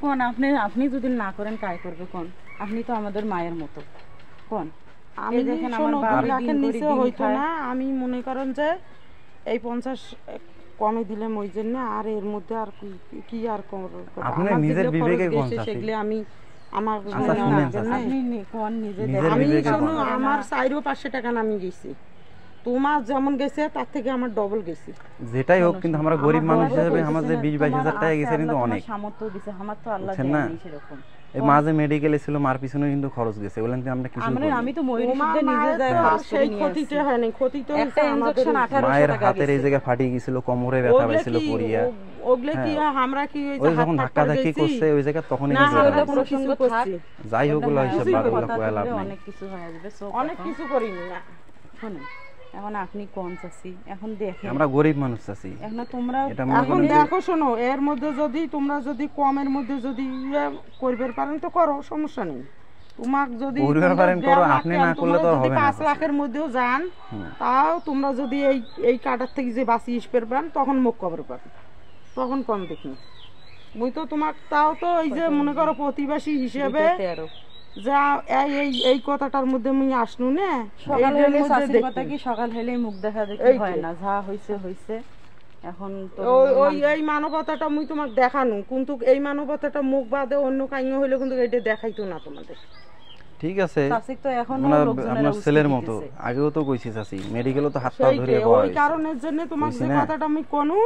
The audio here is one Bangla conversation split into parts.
কোন আপনি আপনি যদি না করেন কাই করবে কোন? আপনি তো আমাদের মায়ের মতো কোন। আমি দেখেন শোনো, আমার 2 লাখের নিচে হইতো না। আমি মনে করেন যে এই 50 কমে দিলাম ওই জন্য, আর এর মধ্যে আর কি আর আপনি নিজের বিবেকে কোন সেগুলো আমি আমার আপনি কোন নিজে আমি শোনো, আমার 4-500 টাকা নামি গেছি, তোমার যেমন গেছে তার থেকে আমার ডবল গেছে। যেটাই হোক, কিন্তু আমরা গরিব মানুষ হিসেবে আমার যে 20-22 হাজার টাকা গেছে কিন্তু অনেক সামর্থ্য দিছে, আমার তো আল্লাহ দেয় নাই সেরকম। এই মাঝে মেডিকেলে ছিল, মার পিছনে কিন্তু খরচ গেছে, বলেন আমরা কিছু আমি তো ময়ূরী শুদ্ধে নিজে যাই খরচ করে নিয়ে আসি। ক্ষতিটা হয়নি, ক্ষতি তো একটা ইনজেকশন 1800 টাকা মায়ের হাতের এই জায়গা ফাটিয়ে গিয়েছিল, কোমরে ব্যথা পাইছিল পড়িয়া। ওগুলো কি আমরা কি ওই যখন ধাক্কা ধাক্কি করছে ওই জায়গা তখনই না, আমরা প্রসঙ্গ করছি। যাই হোক ওগুলো হিসাব বাদগুলো কয়া লাভ নাই, অনেক কিছু হয়ে যাবে, অনেক কিছু করিনি না। শুনুন, এখন আপনি কোন চাচি, এখন দেখেন আমরা গরিব মানুষ চাচি, এখন তোমরা এখন দেখো শোনো, এর মধ্যে যদি তোমরা যদি কমের মধ্যে যদি করবে পারেন তো করো, সমস্যা নেই। তোমাক যদি পরিবার পারেন করো, আপনি না করলে তো হবে না। 5 লাখের মধ্যেও যান, তাও তোমরা যদি এই কাটার থেকে যে বাঁচি ইস্পের পান, তখন মুখ কবর পাবে, তখন কম দেখি। মুই তো তোমাক তাও তো এই যে মনে করো প্রতিবাসী হিসেবে যা এই কথাটার মধ্যে মুই আসনু না। সকাল হলে চাচির কথা কি সকাল হলেই মুখ দেখা দেখি হয় না, যা হইছে হইছে। এখন তো এই মানবতাটা মুই তোমাক দেখানু, কিন্তু এই মানবতাটা মুখ বাদে অন্য কাইন্য হইলে কিন্তু এটা দেখাইতো না তোমাদের। ঠিক আছে, চাচি তো এখন আপনার ছেলের মতো আগেও তো কইছি চাচি, মেডিকেলও তো হাত পা ধরে ওই কারণের জন্য তোমাক যে কথাটা আমি কোনু,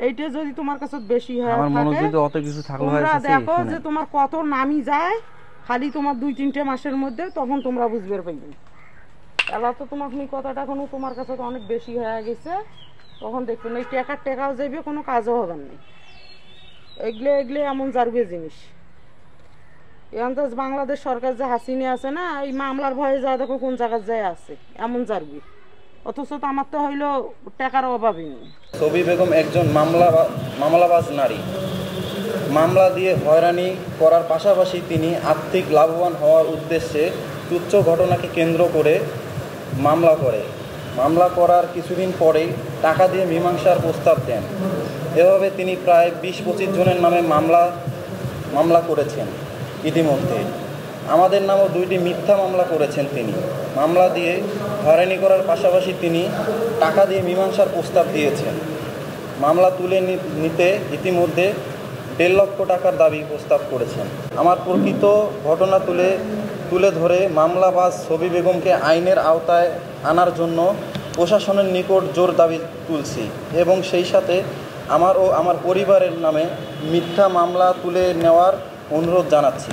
এইটা যদি তোমার কাছে বেশি হয় আমার মনে যদি অত কিছু থাকলো হয় চাচি, দেখো যে তোমার কত নামি যায় খালি তোমার 2-3 মাসের মধ্যে, তখন তোমরা বুঝবে পাইবে। এবার তো তোমার কথাটা কোনো তোমার কাছে তো অনেক বেশি হয়ে গেছে, তখন দেখবে না এই টাকাও যাইবে, কোনো কাজও হবে না। এগুলো এমন জারবে জিনিস। এখন তো বাংলাদেশ সরকার যে হাসিনা আছে না, এই মামলার ভয়ে যায় দেখো কোন জায়গায় যায় আছে, এমন জারবে। অথচ তো আমার তো হইলো টাকার অভাবই নেই। ছবি বেগম একজন মামলাবাজ নারী। মামলা দিয়ে হয়রানি করার পাশাপাশি তিনি আর্থিক লাভবান হওয়ার উদ্দেশ্যে তুচ্ছ ঘটনাকে কেন্দ্র করে মামলা করার কিছুদিন পরেই টাকা দিয়ে মীমাংসার প্রস্তাব দেন। এভাবে তিনি প্রায় 20-25 জনের নামে মামলা করেছেন। ইতিমধ্যে আমাদের নামও 2টি মিথ্যা মামলা করেছেন তিনি। মামলা দিয়ে হয়রানি করার পাশাপাশি তিনি টাকা দিয়ে মীমাংসার প্রস্তাব দিয়েছেন। মামলা তুলে নিতে ইতিমধ্যে 1.5 লক্ষ টাকার দাবি প্রস্তাব করেছেন। আমার প্রকৃত ঘটনা তুলে ধরে মামলাবাজ ছবি বেগমকে আইনের আওতায় আনার জন্য প্রশাসনের নিকট জোর দাবি তুলছি, এবং সেই সাথে আমার ও আমার পরিবারের নামে মিথ্যা মামলা তুলে নেওয়ার অনুরোধ জানাচ্ছি।